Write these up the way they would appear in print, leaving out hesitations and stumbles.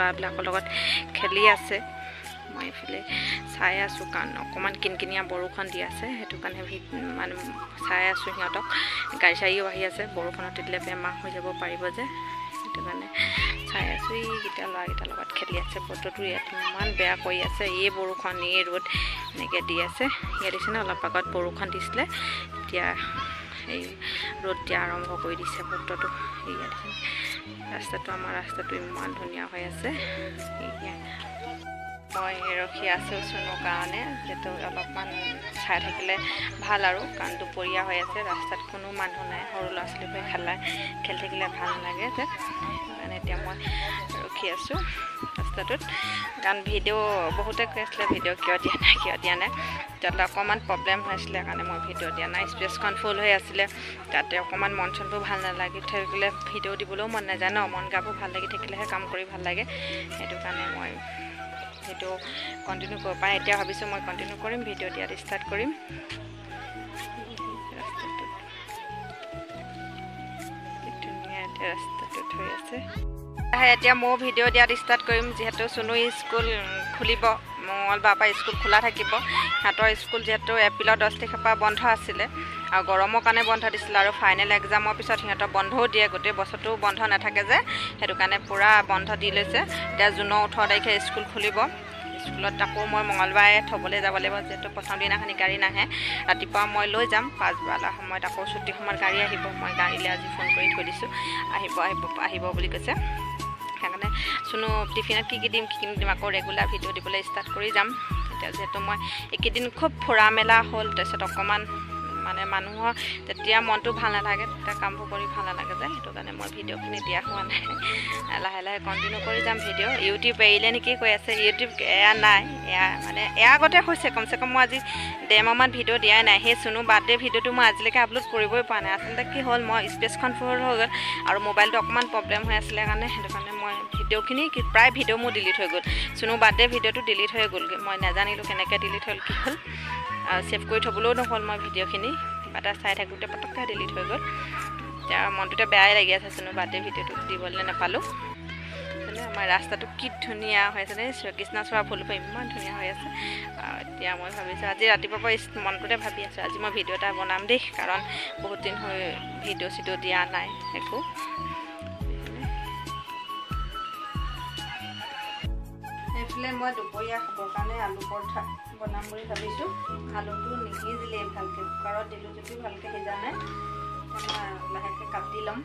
ল'ৰাবিলাকৰ লগত খেলি আছে মই ইফালে চাই আছোঁ কাৰণ অকণমান কিনকিনীয়া বৰষুণ দি আছে সেইটো কাৰণে মানে চাই আছোঁ সিহঁতক গাড়ী চাৰিও আহি আছে বৰষুণত দিলে বেমাৰ হৈ যাব পাৰিব যে সেইটো কাৰণে চাই আছোঁ এইকেইটা ল'ৰাকেইটাৰ লগত খেলি আছে বতৰটো ইয়াত ইমান বেয়া কৰি আছে এই বৰষুণ এই ৰ'দ এনেকৈ দি আছে ইয়াত দিছে অলপ আগত বৰষুণ দিছিলে এতিয়া এই ৰ'দ দিয়া আৰম্ভ কৰি দিছে বতৰটো ইয়াত ৰাস্তাটো আমাৰ ৰাস্তাটো ইমান ধুনীয়া হৈ আছে মই ৰখি আছোঁ চুনুৰ কাৰণে যিহেতু অলপমান চাই থাকিলে ভাল আৰু কাৰণ দুপৰীয়া হৈ আছে ৰাস্তাত কোনো মানুহ নাই সৰু ল'ৰা ছোৱালীবোৰে খেলি থাকিলে ভাল নালাগে যে সেইকাৰণে এতিয়া মই ৰখি আছোঁ ৰাস্তাটোত কাৰণ ভিডিঅ' বহুতে কৈ আছিলে ভিডিঅ' কিয় দিয়া নাই তাতে অকণমান প্ৰব্লেম হৈ আছিলে কাৰণে মই ভিডিঅ' দিয়া নাই স্পেচখন ফুল হৈ আছিলে তাতে অকণমান মন চনবোৰ ভাল নালাগি থাকিলে ভিডিঅ' দিবলৈও মন নাযায় ন মন গাবোৰ ভাল লাগি থাকিলেহে কাম কৰি ভাল লাগে সেইটো কাৰণে মই ভিডিঅ' কণ্টিনিউ কৰিব পাৰে এতিয়া ভাবিছোঁ মই কণ্টিনিউ কৰিম ভিডিঅ' দিয়াত ষ্টাৰ্ট কৰিম ৰাস্তাটোত হৈ আছে এতিয়া মই ভিডিঅ' দিয়াত ষ্টাৰ্ট কৰিম যিহেতু চুনু স্কুল খুলিব মঙলবাৰৰ পৰা স্কুল খোলা থাকিব সিহঁতৰ স্কুল যিহেতু এপ্ৰিলৰ 10 তাৰিখৰ পৰা বন্ধ আছিলে আৰু গৰমৰ কাৰণে বন্ধ দিছিলে আৰু ফাইনেল এক্সামৰ পিছত সিহঁতৰ বন্ধও দিয়ে গোটেই বছৰটো বন্ধ নাথাকে যে সেইটো কাৰণে পূৰা বন্ধ দি লৈছে এতিয়া জুনৰ 18 তাৰিখে স্কুল খুলিব স্কুলত আকৌ মই মঙলবাৰে থ'বলৈ যাব লাগিব যিহেতু প্ৰথম দিনাখনি গাড়ী নাহে ৰাতিপুৱা মই লৈ যাম পাছবেলা সময়ত আকৌ ছুটি সময়ত গাড়ী আহিব মই গাড়ীলৈ আজি ফোন কৰি থৈ দিছোঁ আহিব বুলি কৈছে সেইকাৰণে চুনু টিফিনত কি দিম আকৌ ৰেগুলাৰ ভিডিঅ' দিবলৈ ষ্টাৰ্ট কৰি যাম এতিয়া যিহেতু মই এইকেইদিন খুব ফুৰা মেলা হ'ল তাৰপিছত অকণমান মানে মানুহৰ তেতিয়া মনটো ভাল নালাগে তেতিয়া কামবোৰ কৰি ভাল নালাগে যে সেইটো কাৰণে মই ভিডিঅ'খিনি দিয়া হোৱা নাই লাহে লাহে কণ্টিনিউ কৰি যাম ভিডিঅ' ইউটিউব এৰিলে নেকি কৈ আছে ইউটিউব এয়া নাই এয়া মানে এয়া আগতে হৈছে কমচে কম মই আজি 1.5 মাহমান ভিডিঅ' দিয়াই নাই সেই চুনু বাৰ্থডে ভিডিঅ'টো মই আজিলৈকে আপলোড কৰিবই পৰা নাই আচলতে কি হ'ল মই স্পেচখন ফুল হৈ গ'ল আৰু মোবাইলটো অকণমান প্ৰব্লেম হৈ আছিলে কাৰণে সেইটো কাৰণে মই ভিডিঅ'খিনি প্ৰায় ভিডিঅ' মোৰ ডিলিট হৈ গ'ল চুনু বাৰ্থডে ভিডিঅ'টো ডিলিট হৈ গ'লগৈ মই নাজানিলোঁ কেনেকৈ ডিলিট হ'ল কি হ'ল সেভ কৰি থ'বলৈও নহ'ল মই ভিডিঅ'খিনি কিবা এটা চাই থাকোঁতে পটককৈ ডিলিট হৈ গ'ল এতিয়া মনটোতে বেয়াই লাগি আছে চুনু বাৰ্থডে ভিডিঅ'টো দিবলৈ নাপালোঁ আমাৰ ৰাস্তাটো কি ধুনীয়া হৈ আছে কৃষ্ণচূড়া ফুলবোৰ ইমান ধুনীয়া হৈ আছে এতিয়া মই ভাবিছোঁ আজি ৰাতিপুৱাৰ পৰা মনটোতে ভাবি আছোঁ আজি মই ভিডিঅ' এটা বনাম দেই কাৰণ বহুত দিন হৈ ভিডিঅ' চিডিঅ' দিয়া নাই একো এইফালে মই দুপৰীয়া খাবৰ কাৰণে আলু পৰঠা বনাম বুলি ভাবিছোঁ আলুটো নিসিজিলে ভালকৈ কুকাৰত দিলোঁ যদিও ভালকৈ সিজা নাই মই লাহেকৈ কাটি ল'ম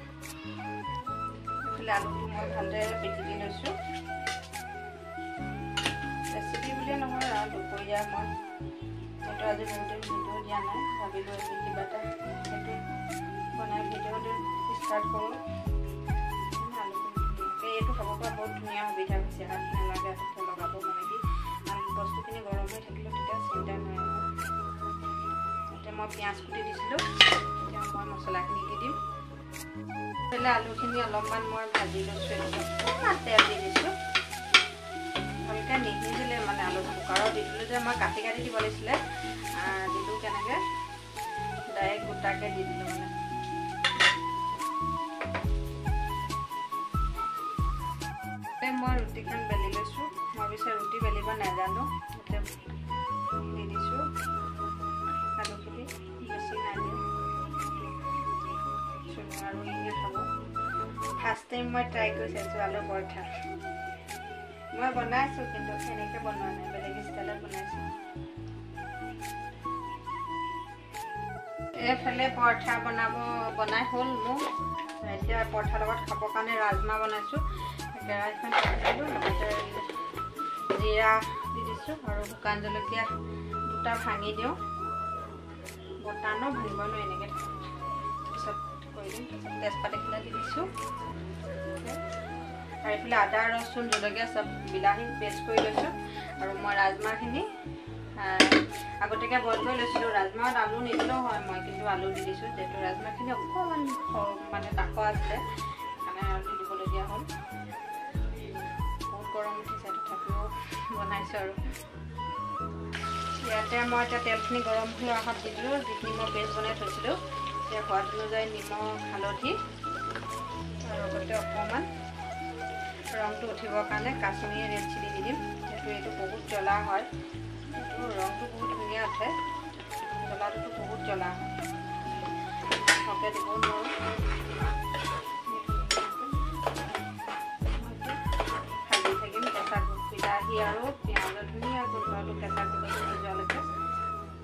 এইফালে আলুটো মই ভালদৰে পিটিকি লৈছোঁ ৰেচিপি বুলিয়ে নহয় আৰু দুপৰীয়া মই সেইটো আজি বহুতে ভিডিঅ' দিয়া নাই ভাবিলোঁ আজি কিবা এটা সেইটো বনাই ভিডিঅ'টো ষ্টাৰ্ট কৰোঁ এইটো খাব পৰা বহুত ধুনীয়া সুবিধা হৈছে হাত নালাগে হাততে লগাব মানে কি বস্তুখিনি গৰম হৈ থাকিলে তেতিয়া চিন্তা নাই এতিয়া মই পিঁয়াজ কুটি দিছিলোঁ এতিয়া মই মছলাখিনি দি দিম পেলাই আলুখিনি অলপমান মই ভাজি লৈছোঁ অকণমান তেল দি দিছোঁ ভালকৈ নিসিজিলে মানে আলু কুকাৰত দি দিলোঁ যে মই কাটি কাটি দিব লাগিছিলে দিলোঁ কেনেকৈ ডাইৰেক্ট গোটাকৈ দি দিলোঁ মানে মই ৰুটিখন বেলি লৈছোঁ মই পিছে ৰুটি বেলিব নাজানো এতিয়া দি দিছোঁ আলুখিনি বেছি নাদিওঁ চুনু আৰু ইয়ে খাব ফাৰ্ষ্ট টাইম মই ট্ৰাই কৰি চাইছোঁ আলু পৰঠা মই বনাইছোঁ কিন্তু সেনেকৈ বনোৱা নাই বেলেগ ষ্টাইলত বনাইছোঁ এইফালে পৰঠা বনাই হ'ল মোৰ এতিয়া পৰঠাৰ লগত খাবৰ কাৰণে ৰাজমাহ বনাইছোঁ কেৰাহীখন পাতিলোঁ লগতে জিৰা দি দিছোঁ আৰু শুকান জলকীয়া 2টা ভাঙি দিওঁ বটা ভাঙিব নো এনেকৈ পিছত কৰি দিম তাৰপিছত তেজপাত এখিলা দি দিছোঁ আৰু এইফালে আদা ৰচুন জলকীয়া চব বিলাহী পেষ্ট কৰি লৈছোঁ আৰু মই ৰাজমাহখিনি আগতীয়াকৈ বইল কৰি লৈছিলোঁ ৰাজমাহত আলু নিদিলেও হয় মই কিন্তু আলু দি দিছোঁ যিহেতু ৰাজমাহখিনি অকণমান মানে ডাকৰ আছিলে সেইকাৰণে আলু দিবলগীয়া হ'ল গৰম উঠিছে তথাপিও বনাইছোঁ আৰু ইয়াতে মই এতিয়া তেলখিনি গৰম হৈ অহাত দি দিলোঁ যিখিনি মই পেষ্ট বনাই থৈছিলোঁ এতিয়া সোৱাদ অনুযায়ী নিমখ হালধি আৰু লগতে অকণমান ৰংটো উঠিবৰ কাৰণে কাশ্মীৰী ৰেড চিলি দি দিম। যিহেতু এইটো বহুত জ্বলা হয়, এইটো ৰংটো বহুত ধুনীয়া উঠে, জ্বলাটোতো বহুত জ্বলা হয়, সৰহকৈ দিব নোৱাৰোঁ। ভাজি থাকিম কেঁচা বিলাহী আৰু পিঁয়াজৰ ধুনীয়া গোন্ধটো কেঁচা গোন্ধটো যোৱালৈকে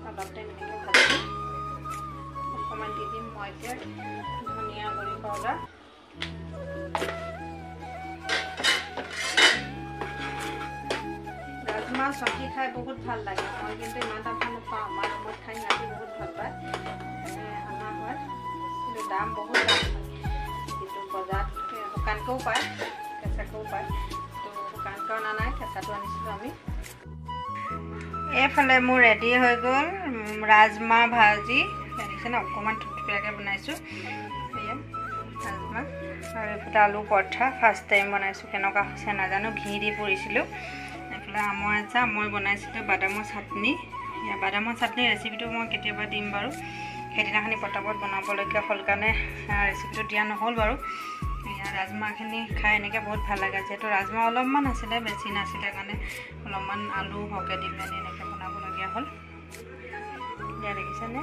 অলপ টাইম এনেকৈ ভাজি দিম। অকণমান দি দিম মই এতিয়া ধনিয়া গুড়ি পাউডাৰ, ৰাজমাহ চব্জি খাই বহুত ভাল লাগে। মই কিন্তু ইমান এটা ভাল নাপাওঁ, আমাৰ ৰুমত খাই সিহঁতি বহুত ভাল পায়, অনা হয়, কিন্তু দাম বহুত দাম হয়। কিন্তু বজাৰত শুকানকৈও পায়, কেঁচাকৈও পায়, তো শুকানকৈ অনা নাই, কেঁচাটো আনিছিলোঁ আমি। এইফালে মোৰ ৰেডি হৈ গ'ল ৰাজমাহ ভাজি, দেখিছেনে অকণমান থুপথুপীয়াকৈ বনাইছোঁ, সেয়া ৰাজমাহ। আৰু এইফালে আলু পৰঠা ফাৰ্ষ্ট টাইম বনাইছোঁ, কেনেকুৱা হৈছে নাজানো, ঘি দি পৰিছিলোঁ। এইফালে আমৰ আঞ্জা, মই বনাইছিলোঁ বাদামৰ চাটনি। বাদামৰ চাটনি ৰেচিপিটো মই কেতিয়াবা দিম বাৰু, সেইদিনাখনি পটাপট বনাবলগীয়া হ'ল কাৰণে ৰেচিপিটো দিয়া নহ'ল বাৰু। ৰাজমাহখিনি খাই এনেকৈ বহুত ভাল লাগে, যিহেতু ৰাজমাহ অলপমান আছিলে, বেছি নাছিলে কাৰণে অলপমান আলু সৰহকৈ দি মেলি এনেকৈ বনাবলগীয়া হ'ল। এতিয়া দেখিছেনে